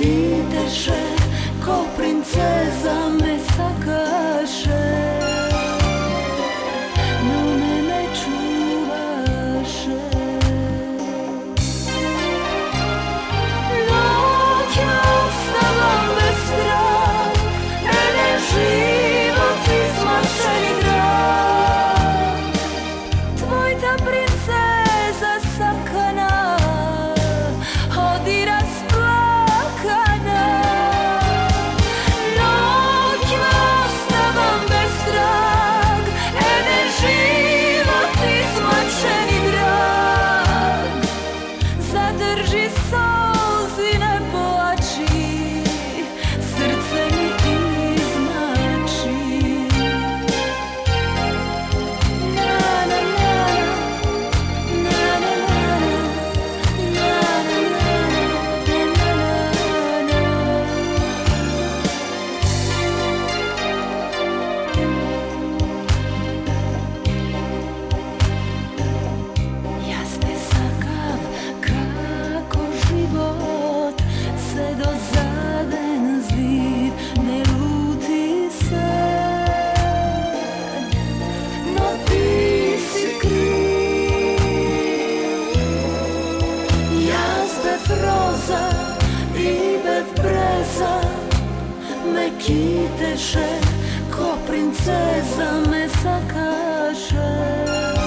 kitеше, ko princeza me sakaše, no ne me čuvaše. Noćima ustavam bez strah, mene život izmašeni grad. Tvoj ta princeza sakana odi rasplakana. Noćima ostavam bez trag, mene život izmačeni drag. Zadrži solzi, ne plači, srce mi izmači. Na na na na na na Jasne sakav kako život se do zaden zdiv ne luti se, no ti si kriv. Jaz bez roza i bez breza me kiteše, ko princeza me sakaše.